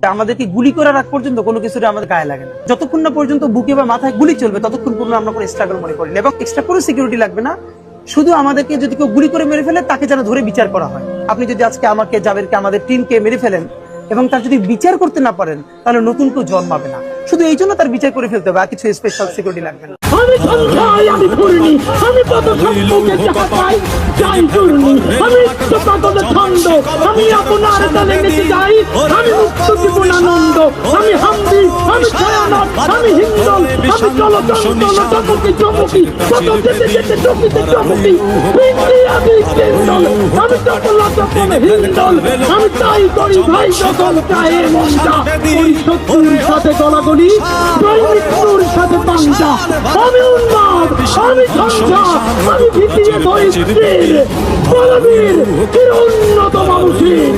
আমাদেরকে গুলি করার আগ পর্যন্ত কোনো কিছুটা আমাদের গায়ে লাগে না। যতক্ষণ না পর্যন্ত বুকে বা মাথায় গুলি চলবে ততক্ষণ পর্যন্ত আমরা কোনো স্ট্রাগল মনে করি না, এবং এক্সট্রা কোনো সিকিউরিটি লাগবে না। শুধু আমাদেরকে যদি কেউ গুলি করে মেরে ফেলে তাকে যেন ধরে বিচার করা হয়। আপনি যদি আজকে আমাকে, জাবেরকে, আমাদের টিমকে মেরে ফেলেন এবং তার যদি বিচার করতে না পারেন তাহলে নতুন কেউ জন্মাবে না। শুধু এই জন্য তার বিচার করে ফেলতে হবে, আর কিছু স্পেশাল সিকিউরিটি লাগবে না। আমি সন্ধ্যায় আমি ঘুরিনি, আমি কত সম্পর্কে যাহা পাই যাই ঘুরিনি, আমি তো কত ছন্দ, আমি আপনার তালে নেচে যাই, আমি মুক্ত জীবনানন্দ, আমি হামদি, আমি ছায়ানট, আমি হিন্দল, আমি চলচঞ্চল চমকি চমকি, কত যেতে যেতে চমকিতে চমকি, আমি হিন্দল, আমি চপলা চপলে হিন্দল, আমি তাই করি ভাই যখন চায়ের মনটা, ওই শত্রুর সাথে গলাগলি, ওই মৃত্যুর সাথে পাঞ্জা, আমি উন্মাদ, আমি ঝঞ্ঝা, আমি ভিতিয়ে ধরিত্রীর বলবীর চির উন্নত মানুষের।